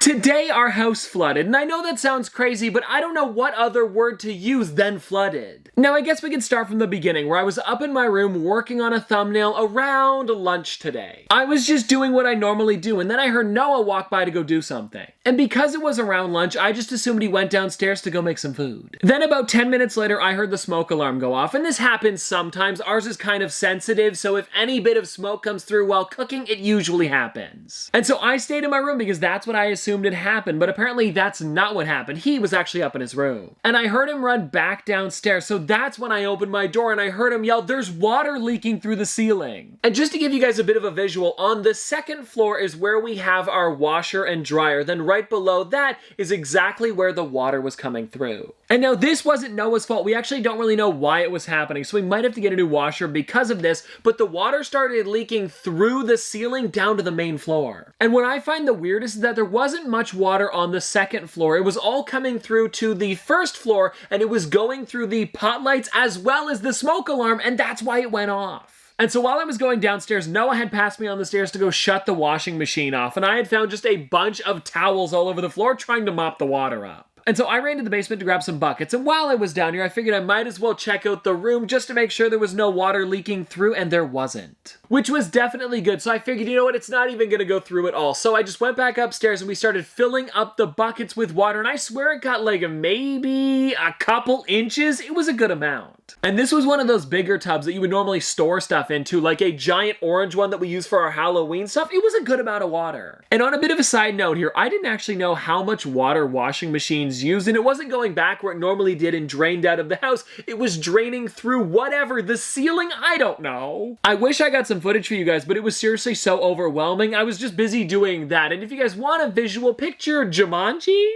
Today our house flooded, and I know that sounds crazy, but I don't know what other word to use than flooded. Now I guess we can start from the beginning, where I was up in my room working on a thumbnail around lunch today. I was just doing what I normally do, and then I heard Noah walk by to go do something. And because it was around lunch, I just assumed he went downstairs to go make some food. Then about 10 minutes later, I heard the smoke alarm go off, and this happens sometimes. Ours is kind of sensitive, so if any bit of smoke comes through while cooking, it usually happens. And so I stayed in my room because that's what I assumed had happened, but apparently that's not what happened. He was actually up in his room. And I heard him run back downstairs, so that's when I opened my door and I heard him yell, "There's water leaking through the ceiling." And just to give you guys a bit of a visual, on the second floor is where we have our washer and dryer. Then right below that is exactly where the water was coming through. And now this wasn't Noah's fault. We actually don't really know why it was happening, so we might have to get a new washer because of this, but the water started leaking through the ceiling down to the main floor. And what I find the weirdest is that there wasn't much water on the second floor. It was all coming through to the first floor, and it was going through the pot lights as well as the smoke alarm, and that's why it went off. And so while I was going downstairs, Noah had passed me on the stairs to go shut the washing machine off, and I had found just a bunch of towels all over the floor trying to mop the water up. And so I ran to the basement to grab some buckets, and while I was down here, I figured I might as well check out the room just to make sure there was no water leaking through, and there wasn't. Which was definitely good, so I figured, you know what, it's not even gonna go through at all. So I just went back upstairs and we started filling up the buckets with water, and I swear it got like maybe a couple inches. It was a good amount. And this was one of those bigger tubs that you would normally store stuff into, like a giant orange one that we use for our Halloween stuff. It was a good amount of water. And on a bit of a side note here, I didn't actually know how much water washing machines use, and it wasn't going back where it normally did and drained out of the house. It was draining through whatever, the ceiling, I don't know. I wish I got some footage for you guys, but it was seriously so overwhelming. I was just busy doing that. And if you guys want a visual picture, Jumanji?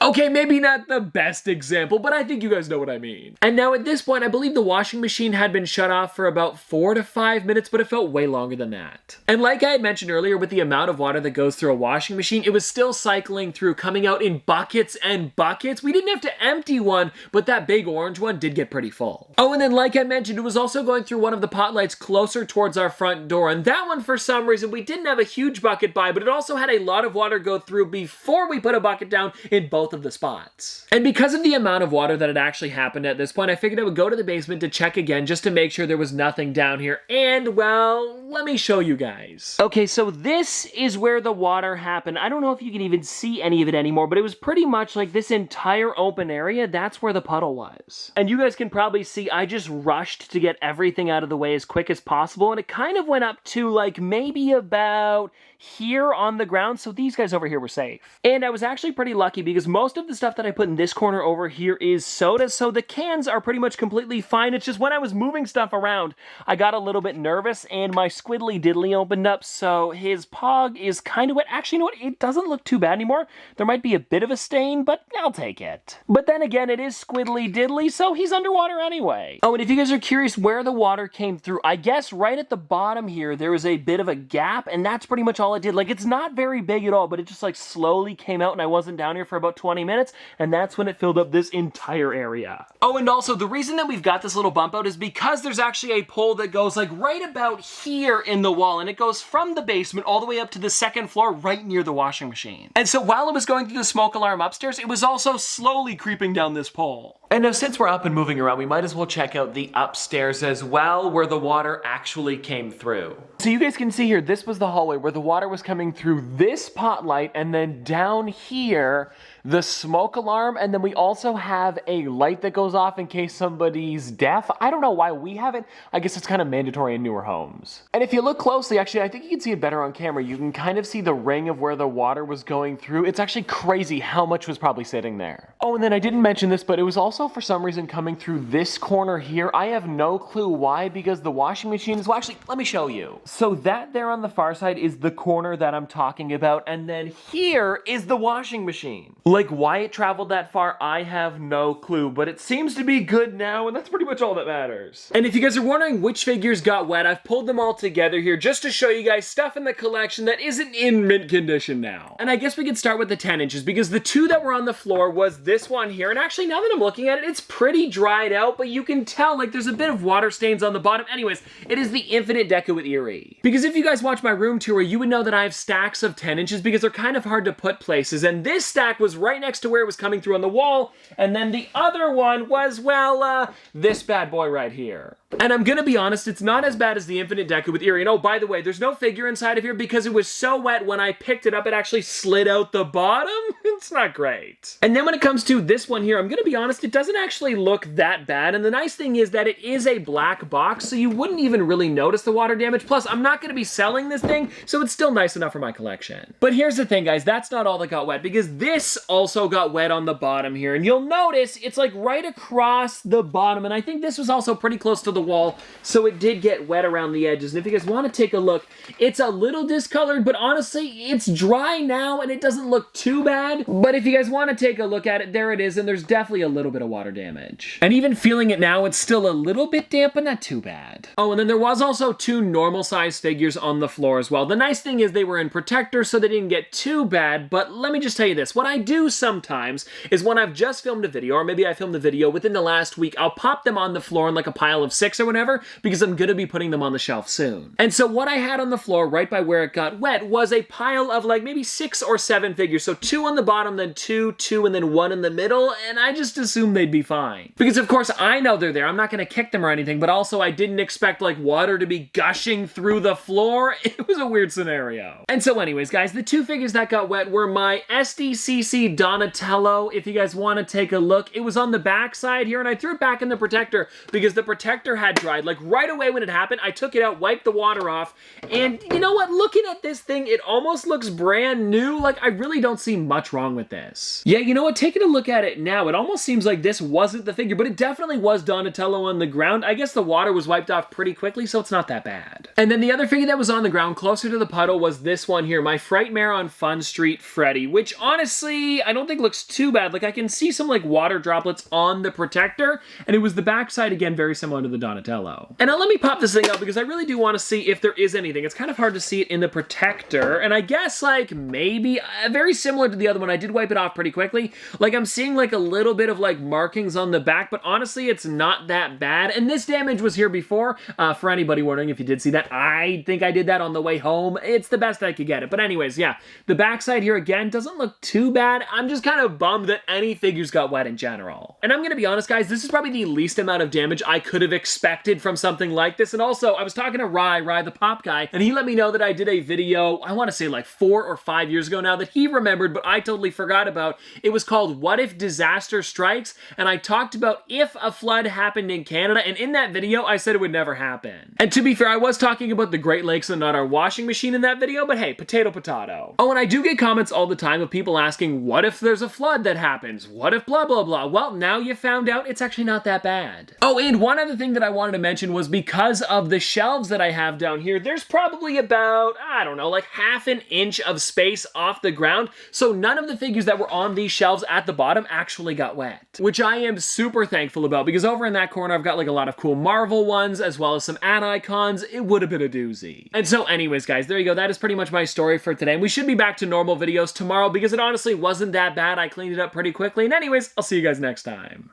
Okay, maybe not the best example, but I think you guys know what I mean. And now at this point, I believe the washing machine had been shut off for about 4 to 5 minutes, but it felt way longer than that. And like I had mentioned earlier, with the amount of water that goes through a washing machine, it was still cycling through, coming out in buckets and buckets. We didn't have to empty one, but that big orange one did get pretty full. Oh, and then like I mentioned, it was also going through one of the pot lights closer towards our front door, and that one, for some reason, we didn't have a huge bucket by, but it also had a lot of water go through before we put a bucket down in both of the spots. And because of the amount of water that had actually happened at this point, I figured I would go to the basement to check again just to make sure there was nothing down here. And, well, let me show you guys. Okay, so this is where the water happened. I don't know if you can even see any of it anymore, but it was pretty much like this entire open area. That's where the puddle was. And you guys can probably see I just rushed to get everything out of the way as quick as possible, and it kind of went up to like maybe about here on the ground, so these guys over here were safe. And I was actually pretty lucky because most of the stuff that I put in this corner over here is soda, so the cans are pretty much completely fine. It's just when I was moving stuff around, I got a little bit nervous and my squiddly diddly opened up, so his pog is kind of wet. Actually, you know what? It doesn't look too bad anymore. There might be a bit of a stain, but I'll take it. But then again, it is squiddly diddly, so he's underwater anyway. Oh, and if you guys are curious where the water came through, I guess right at the bottom here, there was a bit of a gap, and that's pretty much all it did. Like, it's not very big at all, but it just like slowly came out, and I wasn't down here for about 20 minutes, and that's when it filled up this entire area. Oh, and also, the reason that we've got this little bump out is because there's actually a pole that goes like right about here in the wall, and it goes from the basement all the way up to the second floor right near the washing machine. And so while it was going through the smoke alarm upstairs, it was also slowly creeping down this pole. And now since we're up and moving around, we might as well check out the upstairs as well, where the water actually came through. So you guys can see here, this was the hallway where the water was coming through this pot light, and then down here, the smoke alarm, and then we also have a light that goes off in case somebody's deaf. I don't know why we have it. I guess it's kind of mandatory in newer homes. And if you look closely, actually, I think you can see it better on camera. You can kind of see the ring of where the water was going through. It's actually crazy how much was probably sitting there. Oh, and then I didn't mention this, but it was also for some reason coming through this corner here. I have no clue why, because the washing machine is, well, actually, let me show you. So that there on the far side is the corner that I'm talking about, and then here is the washing machine. Like, why it traveled that far, I have no clue, but it seems to be good now, and that's pretty much all that matters. And if you guys are wondering which figures got wet, I've pulled them all together here just to show you guys stuff in the collection that isn't in mint condition now. And I guess we could start with the 10 inches, because the two that were on the floor was this one here, and actually, now that I'm looking at it, it's pretty dried out, but you can tell, like, there's a bit of water stains on the bottom. Anyways, it is the Infinite Deco with Erie. Because if you guys watch my room tour, you would know that I have stacks of 10 inches because they're kind of hard to put places, and this stack was right next to where it was coming through on the wall, and then the other one was, well, this bad boy right here. And I'm gonna be honest, it's not as bad as the Infinite Deco with Erie. And oh, by the way, there's no figure inside of here because it was so wet when I picked it up, it actually slid out the bottom. It's not great. And then when it comes to this one here, I'm gonna be honest, it doesn't actually look that bad. And the nice thing is that it is a black box, so you wouldn't even really notice the water damage. Plus, I'm not gonna be selling this thing, so it's still nice enough for my collection. But here's the thing, guys, that's not all that got wet, because this also got wet on the bottom here. And you'll notice it's like right across the bottom, and I think this was also pretty close to the wall, so it did get wet around the edges. And if you guys want to take a look, it's a little discolored, but honestly, it's dry now and it doesn't look too bad. But if you guys want to take a look at it, there it is, and there's definitely a little bit of water damage. And even feeling it now, it's still a little bit damp, but not too bad. Oh, and then there was also 2 normal size figures on the floor as well. The nice thing is they were in protector, so they didn't get too bad, but let me just tell you this. What I do sometimes is when I've just filmed a video, or maybe I filmed a video within the last week, I'll pop them on the floor in like a pile of 6 or whatever, because I'm gonna be putting them on the shelf soon. And so what I had on the floor right by where it got wet was a pile of like maybe 6 or 7 figures. So 2 on the bottom, then 2, and then 1 in the middle, and I just assumed they'd be fine. Because of course I know they're there, I'm not gonna kick them or anything, but also I didn't expect like water to be gushing through the floor. It was a weird scenario. And so anyways, guys, the 2 figures that got wet were my SDCC Donatello. If you guys wanna take a look, it was on the back side here, and I threw it back in the protector because the protector had dried. Like right away when it happened, I took it out, wiped the water off, and you know what? Looking at this thing, it almost looks brand new. Like, I really don't see much wrong with this. Yeah, you know what? Taking a look at it now, it almost seems like this wasn't the figure, but it definitely was Donatello on the ground. I guess the water was wiped off pretty quickly, so it's not that bad. And then the other figure that was on the ground closer to the puddle was this one here, my Frightmare on Fun Street Freddy, which honestly, I don't think looks too bad. Like, I can see some like water droplets on the protector, and it was the backside again, very similar to the Donatello. And now let me pop this thing out because I really do want to see if there is anything. It's kind of hard to see it in the protector, and I guess like maybe very similar to the other one. I did wipe it off pretty quickly. Like, I'm seeing like a little bit of like markings on the back, but honestly it's not that bad. And this damage was here before, for anybody wondering if you did see that. I think I did that on the way home. It's the best I could get it. But anyways, yeah, the backside here again doesn't look too bad. I'm just kind of bummed that any figures got wet in general. And I'm gonna be honest, guys, this is probably the least amount of damage I could have expected from something like this. And also, I was talking to Rye the Pop guy, and he let me know that I did a video, I want to say like 4 or 5 years ago now, that he remembered, but I totally forgot about. It was called What If Disaster Strikes, and I talked about if a flood happened in Canada, and in that video, I said it would never happen. And to be fair, I was talking about the Great Lakes and not our washing machine in that video, but hey, potato, potato. Oh, and I do get comments all the time of people asking, what if there's a flood that happens? What if blah, blah, blah? Well, now you found out it's actually not that bad. Oh, and one other thing that I wanted to mention was because of the shelves that I have down here, there's probably about, I don't know, like half an inch of space off the ground, so none of the figures that were on these shelves at the bottom actually got wet, which I am super thankful about, because over in that corner I've got like a lot of cool Marvel ones as well as some ad icons. It would have been a doozy. And so anyways, guys, there you go. That is pretty much my story for today, and we should be back to normal videos tomorrow because it honestly wasn't that bad. I cleaned it up pretty quickly, and anyways, I'll see you guys next time.